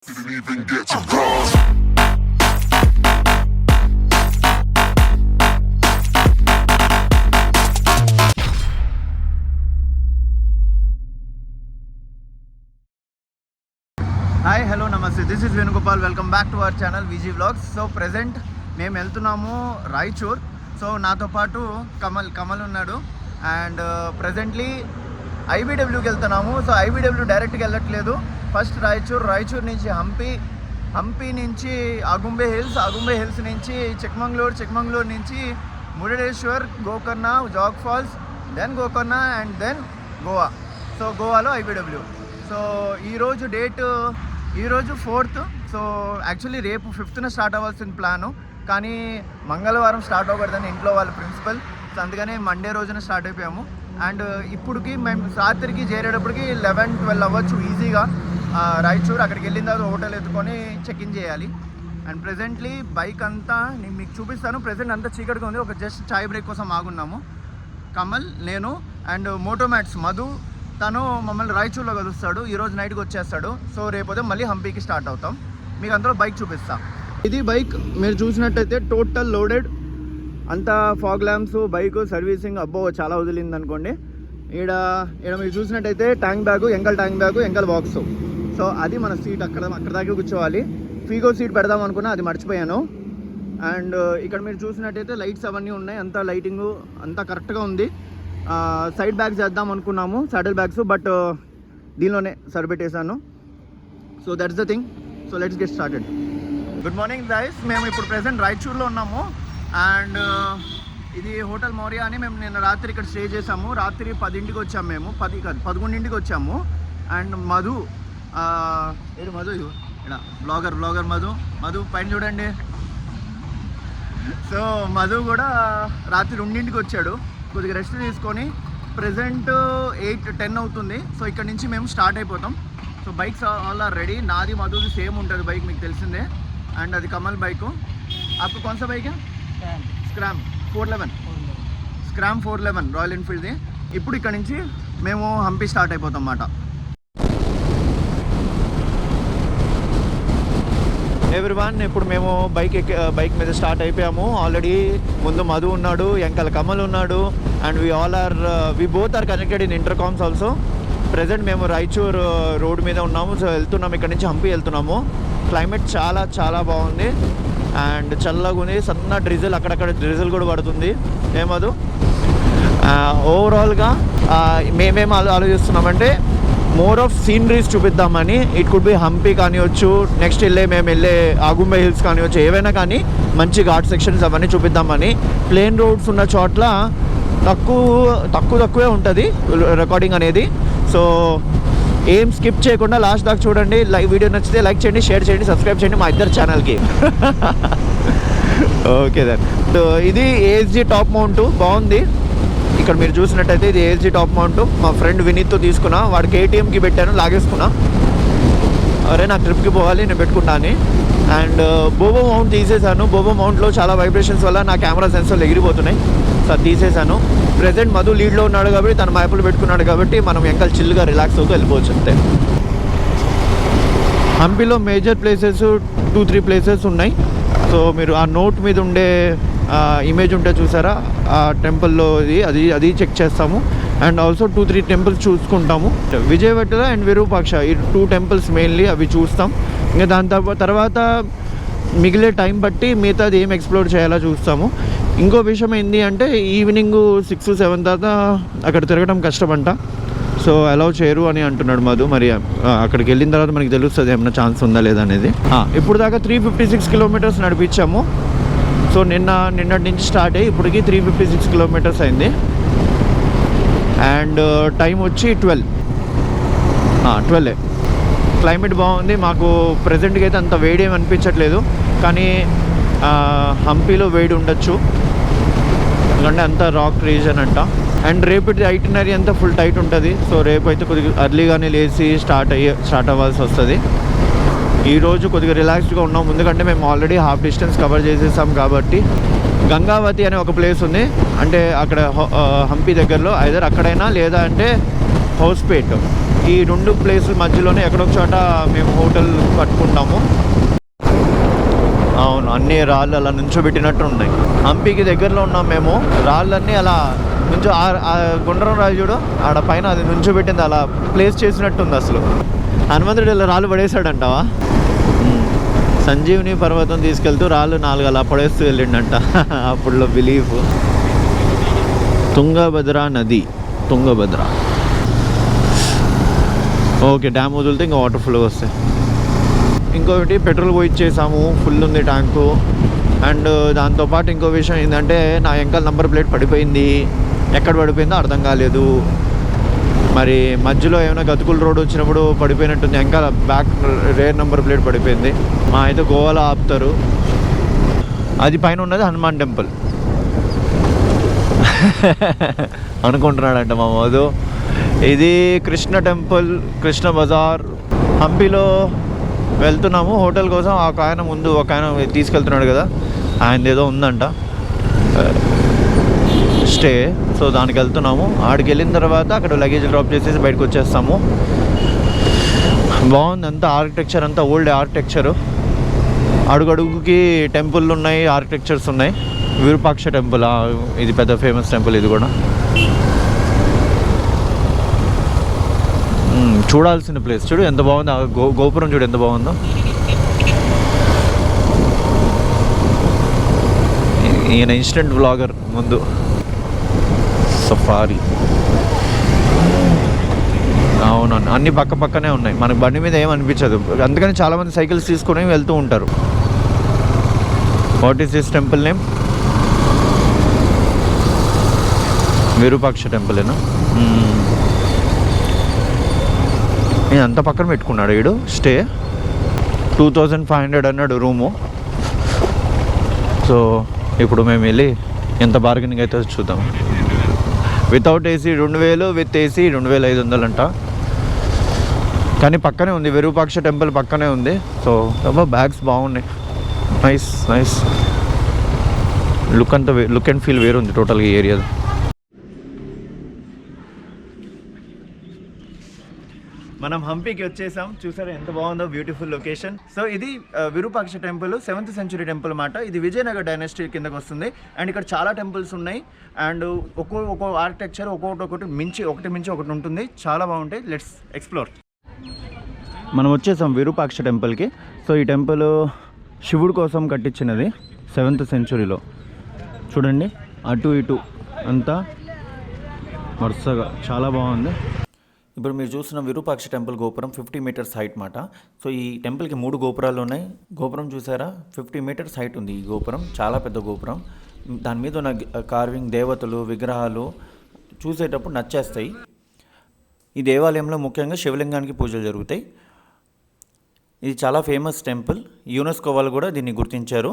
Didn't even get to cross. Hi hello namaste, this is Venugopal. Welcome back to our channel Viji vlogs. So present మేము వెళ్తున్నాము Raichur. So నాతో పాటు కమల్ ఉన్నాడు. And presently ఐబీడబ్ల్యూకి వెళ్తున్నాము. So ఐబీడబ్ల్యూ డైరెక్ట్గా వెళ్ళట్లేదు. ఫస్ట్ రాయచూర్ నుంచి హంపి నుంచి అగుంబే హిల్స్ నుంచి చిక్మంగళూరు నుంచి Murudeshwar, Gokarna, Jog falls, then Gokarna and then Goa. So గోవాలో ఐబీడబ్ల్యూ. సో ఈరోజు 4th. సో యాక్చువల్లీ రేపు 5th స్టార్ట్ అవ్వాల్సిన ప్లాను, కానీ మంగళవారం స్టార్ట్ అవ్వకూడదని ఇంట్లో వాళ్ళ ప్రిన్సిపల్. సో అందుకనే మండే రోజున స్టార్ట్ అయిపోయాము. అండ్ ఇప్పటికి మేము రాత్రికి చేరేటప్పటికి 11-12 అవ్వచ్చు ఈజీగా రాయచూర్. అక్కడికి వెళ్ళిన తర్వాత హోటల్ ఎత్తుకొని చెక్ ఇన్ చేయాలి. అండ్ ప్రెజెంట్లీ బైక్ అంతా నేను మీకు చూపిస్తాను. ప్రెజెంట్ అంతా చీకటిగా ఉంది. ఒక జస్ట్ చాయ్ బ్రేక్ కోసం ఆగున్నాము. కమల్, నేను అండ్ మోటోమాట్స్ మధు, తను మమ్మల్ని రాయచూర్లో కలుస్తాడు. ఈరోజు నైట్కి వచ్చేస్తాడు. సో రేపోతే మళ్ళీ హంపీకి స్టార్ట్ అవుతాం. మీకు అందులో బైక్ చూపిస్తా. ఇది బైక్ మీరు చూసినట్టయితే టోటల్ లోడెడ్. అంతా ఫాగ్ ల్యాంప్స్, బైక్ సర్వీసింగ్ అబ్బో చాలా వదిలింది అనుకోండి. ఈడ మీరు చూసినట్టయితే ట్యాంక్ బ్యాగు, ఎంకల్ బాక్స్. సో అది మన సీట్ అక్కడ దాకా కూర్చోవాలి. ఫీగో సీట్ పెడదాం అనుకున్నా, అది మర్చిపోయాను. అండ్ ఇక్కడ మీరు చూసినట్టయితే లైట్స్ అవన్నీ ఉన్నాయి. అంతా లైటింగు అంతా కరెక్ట్గా ఉంది. సైడ్ బ్యాగ్స్ చేద్దాం అనుకున్నాము, సాడిల్ బ్యాగ్స్, బట్ దీనిలోనే సరిపెట్టేశాను. So that's the thing. So let's get started. Good morning guys. మేము ఇప్పుడు ప్రెసెంట్ రాయచూర్లో ఉన్నాము. అండ్ ఇది హోటల్ మౌర్య అని మేము నిన్న రాత్రి ఇక్కడ స్టే చేసాము. రాత్రి 10ంటికి వచ్చాము. మేము 11ంటికి వచ్చాము. అండ్ మధు ఇక్కడ బ్లాగర్ మధు పైన చూడండి. సో మధు కూడా రాత్రి 2ంటికి వచ్చాడు. కొద్దిగా రెస్ట్ తీసుకొని ప్రెజెంట్ 8-10 అవుతుంది. సో ఇక్కడ నుంచి మేము స్టార్ట్ అయిపోతాం. So bikes all are ready. నాది మధుది సేమ్ ఉంటుంది బైక్, మీకు తెలిసిందే. అండ్ అది కమల్ బైకు. आपको कौन सा बाइक है? స్క్రామ్ 411 రాయల్ ఎన్ఫీల్డ్ది. ఇప్పుడు ఇక్కడ నుంచి మేము హంపి స్టార్ట్ అయిపోతాం అన్నమాట. ఎవ్రీవన్, ఇప్పుడు మేము బైక్ మీద స్టార్ట్ అయిపోయాము. ఆల్రెడీ ముందు మధు ఉన్నాడు, వెంకల కమల్ ఉన్నాడు. And we both are connected in intercoms also. Present మేము రాయచూర్ రోడ్ మీద ఉన్నాము. సో వెళ్తున్నాము, ఇక్కడ నుంచి హంపి వెళ్తున్నాము. క్లైమేట్ చాలా చాలా బాగుంది అండ్ చల్లగా ఉంది. సన్న డ్రిజిల్, అక్కడక్కడ డ్రిజిల్ కూడా పడుతుంది. ఏమదు ఓవరాల్గా మేమేం ఆలోచిస్తున్నామంటే మోర్ ఆఫ్ సీనరీస్ చూపిద్దామని. ఇట్ కుడ్ బి హంపి కానివచ్చు, నెక్స్ట్ మేము వెళ్ళే అగుంబే హిల్స్ కానివచ్చు, ఏవైనా కానీ మంచి ఘాట్ సెక్షన్స్ అవన్నీ చూపిద్దామని. ప్లేన్ రోడ్స్ ఉన్న చోట్ల తక్కువే ఉంటుంది రికార్డింగ్ అనేది. సో ఏం స్కిప్ చేయకుండా లాస్ట్ దాకా చూడండి. వీడియో నచ్చితే లైక్ చేయండి, షేర్ చేయండి, సబ్స్క్రైబ్ చేయండి మా ఇద్దరు ఛానల్కి. Okay sir. సో ఇది ఏఎస్జీ టాప్ మౌంట్ బాగుంది. ఇక్కడ మీరు చూసినట్టయితే ఇది ఏఎస్జీ టాప్ మౌంట్. మా ఫ్రెండ్ వినీత్తో తీసుకున్నా. వాడికి ఏటీఎంకి పెట్టాను, లాగేసుకున్నా. అరే నాకు ట్రిప్కి పోవాలి, నేను పెట్టుకున్నా అని. అండ్ బోబో మౌంట్ తీసేసాను. బోబో మౌంట్లో చాలా వైబ్రేషన్స్ వల్ల నా కెమెరా సెన్సర్లు ఎగిరిపోతున్నాయి. సో అది తీసేసాను. ప్రెజెంట్ మధు లీడ్లో ఉన్నాడు కాబట్టి, తన మ్యాప్లు పెట్టుకున్నాడు కాబట్టి మనం ఎంకల్ చిల్గా రిలాక్స్ అవుతూ వెళ్ళిపోవచ్చు అంతే. హంపీలో మేజర్ ప్లేసెస్ 2-3 ప్లేసెస్ ఉన్నాయి. సో మీరు ఆ నోట్ మీద ఉండే ఇమేజ్ ఉంటే చూసారా, ఆ టెంపుల్లో అది చెక్ చేస్తాము. అండ్ ఆల్సో 2-3 టెంపుల్స్ చూసుకుంటాము. విజయవాడ అండ్ విరూపాక్ష, ఈ 2 టెంపుల్స్ మెయిన్లీ అవి చూస్తాం. ఇంకా దాని తర్వాత మిగిలే టైం బట్టి మిగతాది ఏం ఎక్స్ప్లోర్ చేయాలో చూస్తాము. ఇంకో విషయం ఏంటి అంటే ఈవినింగ్ 6-7 తర్వాత అక్కడ తిరగడం కష్టమంట. సో అలౌ చేయరు అని అంటున్నాడు మధు. మరి అక్కడికి వెళ్ళిన తర్వాత మనకి తెలుస్తుంది ఏమైనా ఛాన్స్ ఉందా లేదా అనేది. ఇప్పుడు దాకా 356 కిలోమీటర్స్ నడిపించాము. సో నిన్నటి నుంచి స్టార్ట్ అయ్యి ఇప్పటికి 356 కిలోమీటర్స్ అయింది. అండ్ టైం వచ్చి 12. క్లైమేట్ బాగుంది. మాకు ప్రెజెంట్గా అయితే అంత వేడి ఏమి అనిపించట్లేదు, కానీ హంపీలో వేడి ఉండొచ్చు ఎందుకంటే అంతా రాక్ రీజన్ అంట. అండ్ రేపటి ఐటినరీ అంతా ఫుల్ టైట్ ఉంటుంది. సో రేపు అయితే కొద్దిగా అర్లీగానే లేచి స్టార్ట్ అవ్వాల్సి వస్తుంది. ఈరోజు కొద్దిగా రిలాక్స్డ్గా ఉన్నాం, ఎందుకంటే మేము ఆల్రెడీ హాఫ్ డిస్టెన్స్ కవర్ చేసేసాం కాబట్టి. గంగావతి అనే ఒక ప్లేస్ ఉంది, అంటే అక్కడ హంపి దగ్గరలో, ఐదర్ అక్కడైనా లేదా అంటే హౌస్పేట్. ఈ 2 ప్లేసుల మధ్యలోనే ఎక్కడొక చోట మేము హోటల్ కట్టుకుంటాము. అవును, అన్ని రాళ్ళు అలా నుంచోబెట్టినట్టు ఉన్నాయి. హంపీకి దగ్గరలో ఉన్నాం మేము. రాళ్ళన్నీ అలా నుంచో గుండ్రం రాజు చూడు ఆడ పైన అది నుంచోబెట్టింది, అలా ప్లేస్ చేసినట్టుంది. అసలు హనుమంతుడు ఇలా రాళ్ళు పడేశాడంటావా? సంజీవిని పర్వతం తీసుకెళ్తూ రాళ్ళు 4 అలా పడేస్తూ వెళ్ళిండంట అప్పుడులో బిలీఫ్. తుంగభద్ర నది, తుంగభద్ర. ఓకే, డ్యామ్ వదిలితే ఇంకా వాటర్ ఫ్లో వస్తాయి. ఇంకొకటి పెట్రోల్ పోయిచ్చేసాము, ఫుల్ ఉంది ట్యాంకు. అండ్ దాంతోపాటు ఇంకో విషయం ఏంటంటే నా వెనకాల నెంబర్ ప్లేట్ పడిపోయింది. ఎక్కడ పడిపోయిందో అర్థం కాలేదు. మరి మధ్యలో ఏమైనా గతుకుల రోడ్ వచ్చినప్పుడు పడిపోయినట్టుంది. వెనకాల బ్యాక్ రేర్ నెంబర్ ప్లేట్ పడిపోయింది. మా అయితే గోవాలో ఆపుతారు. అది పైన ఉన్నది హనుమాన్ టెంపుల్ అనుకుంటున్నాడంట మా మోదు. ఇది కృష్ణ టెంపుల్, కృష్ణ బజార్. హంపీలో వెళ్తున్నాము హోటల్ కోసం. ఒక ఆయన ముందు ఒక ఆయన తీసుకెళ్తున్నాడు కదా, ఆయనది ఏదో ఉందంట స్టే. సో దానికి వెళ్తున్నాము. ఆడికి వెళ్ళిన తర్వాత అక్కడ లగేజ్ డ్రాప్ చేసేసి బయటకు వచ్చేస్తాము. బాగుంది అంతా, ఆర్కిటెక్చర్ అంతా ఓల్డ్ ఆర్కిటెక్చరు. అడుగడుగుకి టెంపుల్ ఉన్నాయి, ఆర్కిటెక్చర్స్ ఉన్నాయి. విరూపాక్ష టెంపుల్, ఇది పెద్ద ఫేమస్ టెంపుల్. ఇది కూడా చూడాల్సిన ప్లేస్. చూడు ఎంత బాగుందో, గోపురం చూడు ఎంత బాగుందో. ఈయన ఇన్స్టెంట్ వ్లాగర్ ముందు. సఫారీ, అవునవును, అన్నీ పక్క పక్కనే ఉన్నాయి. మనకు బండి మీద ఏమనిపించదు, అందుకని చాలామంది సైకిల్స్ తీసుకొని వెళ్తూ ఉంటారు. What is this temple name? Virupaksha టెంపులేనా? నేను అంత పక్కన పెట్టుకున్నాడు వీడు స్టే. 2500 అన్నాడు రూము. సో ఇప్పుడు మేము వెళ్ళి ఎంత బార్గెనింగ్ అయితే చూద్దాం. వితౌట్ ఏసీ 2000, విత్ ఏసీ 2500 అంట. కానీ పక్కనే ఉంది, విరూపాక్ష టెంపుల్ పక్కనే ఉంది. సో బ్యాగ్స్ బాగున్నాయి, నైస్ నైస్. లుక్ అంతా లుక్ అండ్ ఫీల్ వేరుంది టోటల్గా ఈ ఏరియా. మనం హంపీకి వచ్చేసాం. చూసారా ఎంత బాగుందో, బ్యూటిఫుల్ లొకేషన్. సో ఇది Virupaksha temple, 7th century temple అన్నమాట. ఇది విజయనగర డైనాసిటీ కిందకి వస్తుంది. అండ్ ఇక్కడ చాలా టెంపుల్స్ ఉన్నాయి. అండ్ ఒక్కో ఆర్కిటెక్చర్ ఒకటి మించి ఒకటి ఉంటుంది. చాలా బాగుంటాయి. Let's explore. మనం వచ్చేసాం విరూపాక్ష టెంపుల్కి. సో ఈ టెంపుల్ శివుడు కోసం కట్టించినది 7th సెంచురీలో. చూడండి అటు ఇటు అంతా వరుసగా చాలా బాగుంది. ఇప్పుడు మీరు చూస్తున్న విరూపాక్ష టెంపుల్ గోపురం 50 మీటర్స్ హైట్ మాట. సో ఈ టెంపుల్కి 3 గోపురాలు ఉన్నాయి. గోపురం చూసారా, 50 మీటర్స్ హైట్ ఉంది ఈ గోపురం. చాలా పెద్ద గోపురం. దాని మీద ఉన్న కార్వింగ్, దేవతలు, విగ్రహాలు చూసేటప్పుడు నచ్చేస్తాయి. ఈ దేవాలయంలో ముఖ్యంగా శివలింగానికి పూజలు జరుగుతాయి. ఇది చాలా ఫేమస్ టెంపుల్. యునెస్కో వాళ్ళు కూడా దీన్ని గుర్తించారు.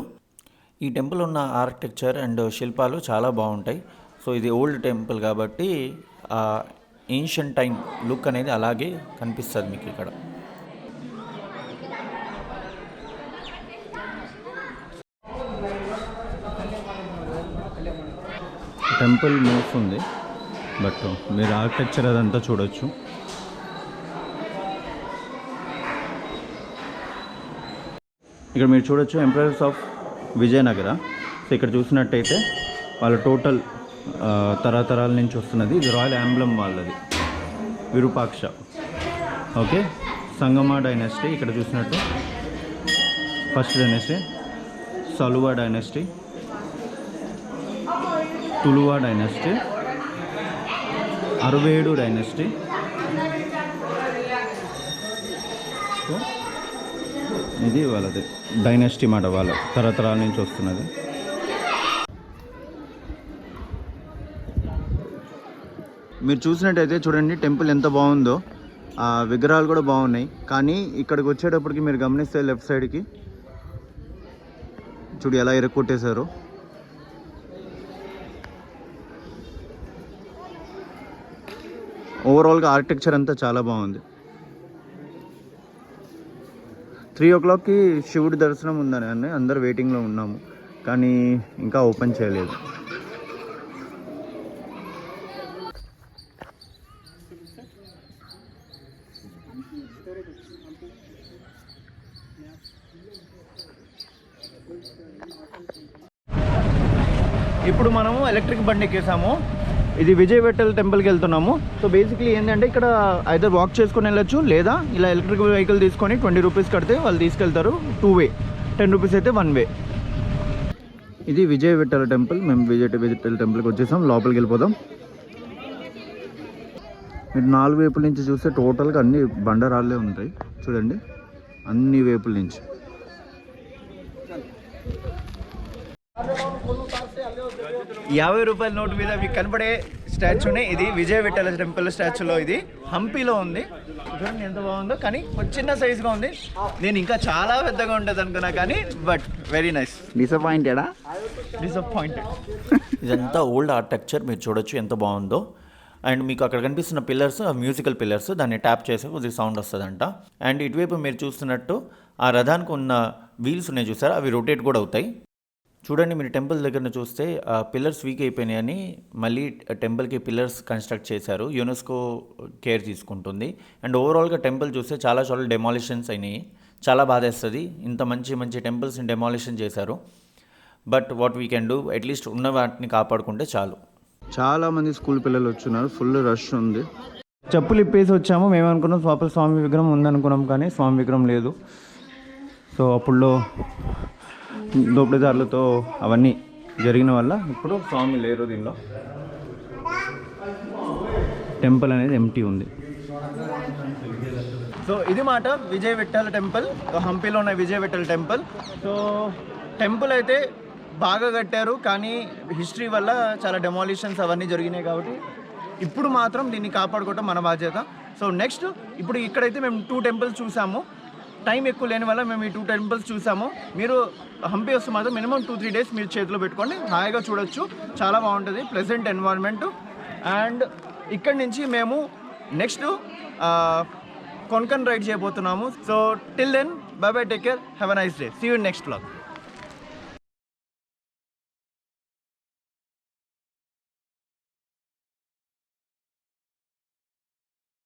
ఈ టెంపుల్ ఉన్న ఆర్కిటెక్చర్ అండ్ శిల్పాలు చాలా బాగుంటాయి. సో ఇది ఓల్డ్ టెంపుల్ కాబట్టి ఏన్షియంట్ టైం లుక్ అనేది అలాగే కనిపిస్తుంది మీకు ఇక్కడ. టెంపుల్ మూవ్స్ ఉంది, బట్ మీరు ఆర్కిటెక్చర్ అదంతా చూడొచ్చు. ఇక్కడ మీరు చూడొచ్చు ఎంపరర్స్ ఆఫ్ విజయనగర. సో ఇక్కడ చూసినట్టయితే వాళ్ళ టోటల్ తరతరాల నుంచి వస్తున్నది. ఇది రాయల్ యాంబ్లమ్ వాళ్ళది, విరూపాక్ష. ఓకే, సంగమ డైనాసిటీ ఇక్కడ చూసినట్టు first dynasty, Saluva dynasty, Tuluva dynasty, 67 dynasty. So ఇది వాళ్ళది డైనాసిటీ మాట, వాళ్ళ తరతరాల నుంచి వస్తున్నది. మీరు చూసినట్టయితే చూడండి టెంపుల్ ఎంత బాగుందో. విగ్రహాలు కూడా బాగున్నాయి. కానీ ఇక్కడికి వచ్చేటప్పటికి మీరు గమనిస్తే లెఫ్ట్ సైడ్కి చూడు ఎలా ఇరక్కొట్టేశారు. ఓవరాల్గా ఆర్కిటెక్చర్ అంతా చాలా బాగుంది. 3 o'clockకి శివుడి దర్శనం ఉందని అందరు వెయిటింగ్లో ఉన్నాము, కానీ ఇంకా ఓపెన్ చేయలేదు. ఇప్పుడు మనము ఎలక్ట్రిక్ బండి ఎక్కేసాము. ఇది విజయ్ విఠల్ టెంపుల్కి వెళ్తున్నాము. సో బేసిక్లీ ఏంటంటే ఇక్కడ అయితే వాక్ చేసుకొని వెళ్ళొచ్చు, లేదా ఇలా ఎలక్ట్రిక్ వెహికల్ తీసుకొని 20 రూపీస్ కడితే వాళ్ళు తీసుకెళ్తారు. 2 వే, 10 రూపీస్ అయితే 1 వే. ఇది విజయ్ విఠల్ టెంపుల్. మేము విజయ్ విఠల్ టెంపుల్కి వచ్చేసాం. లోపలికి వెళ్ళిపోదాం. మీరు 4 వైపుల నుంచి చూస్తే టోటల్గా అన్ని బండరాళ్ళే ఉంటాయి చూడండి, అన్ని వైపుల నుంచి. ₹50 నోటు మీద మీకు కనపడే స్టాచ్యూనే ఇది విజయ్ విఠల్ టెంపుల్ స్టాచ్యూలో. ఇది హంపీలో ఉంది. చూడండి ఎంత బాగుందో, కానీ చిన్న సైజుగా ఉంది. నేను ఇంకా చాలా పెద్దగా ఉంటుంది అనుకున్నా, కానీ బట్ వెరీ నైస్. డిసప్పాయింటెడ్. ఇదంతా ఓల్డ్ ఆర్కిటెక్చర్, మీరు చూడొచ్చు ఎంత బాగుందో. అండ్ మీకు అక్కడ కనిపిస్తున్న పిల్లర్స్ మ్యూజికల్ పిల్లర్స్, దాన్ని ట్యాప్ చేస్తే కొద్దిగా సౌండ్ వస్తుందంట. అండ్ ఇటువైపు మీరు చూస్తున్నట్టు ఆ రథానికి ఉన్న వీల్స్ ఉన్నాయి చూసారా, అవి రొటేట్ కూడా అవుతాయి. చూడండి, మీరు టెంపుల్ దగ్గర చూస్తే ఆ పిల్లర్స్ వీక్ అయిపోయినాయని మళ్ళీ టెంపుల్కి పిల్లర్స్ కన్స్ట్రక్ట్ చేశారు. యునెస్కో కేర్ తీసుకుంటుంది. అండ్ ఓవరాల్గా టెంపుల్ చూస్తే చాలా డెమాలిషన్స్ అయినాయి. చాలా బాధేస్తుంది, ఇంత మంచి టెంపుల్స్ని డెమాలిషన్ చేశారు. But what we can do, at least ఉన్న వాటిని కాపాడుకుంటే చాలు. చాలా మంది స్కూల్ పిల్లలు వచ్చున్నారు, ఫుల్ రష్ ఉంది. చెప్పులు ఇప్పేసి వచ్చాము. మేము అనుకున్నాం స్వామి విగ్రహం ఉందనుకున్నాం, కానీ స్వామి విగ్రహం లేదు. సో అప్పుడులో దోపిడీదారులతో అవన్నీ జరిగిన వల్ల ఇప్పుడు స్వామి లేరు దీనిలో. టెంపుల్ అనేది ఎంటీ ఉంది. సో ఇది మాట విజయ్ విఠల్ టెంపుల్, హంపీలో ఉన్న Vijay Vitthal temple. So temple అయితే బాగా కట్టారు, కానీ హిస్టరీ వల్ల చాలా డెమాలిషన్స్ అవన్నీ జరిగినాయి. కాబట్టి ఇప్పుడు మాత్రం దీన్ని కాపాడుకోవటం మన బాధ్యత. సో నెక్స్ట్ ఇప్పుడు ఇక్కడైతే మేము 2 టెంపుల్స్ చూసాము. టైం ఎక్కువ లేని వల్ల మేము ఈ 2 టెంపుల్స్ చూసాము. మీరు హంపి వస్తే మాత్రం మినిమం 2-3 డేస్ మీరు చేతిలో పెట్టుకోండి, హాయిగా చూడొచ్చు. చాలా బాగుంటుంది, ప్లెజెంట్ ఎన్వైర్న్మెంట్. అండ్ ఇక్కడి నుంచి మేము నెక్స్ట్ కొన్కన్ రైడ్ చేయబోతున్నాము. So till then bye bye, take care, have a nice day, see you next vlog.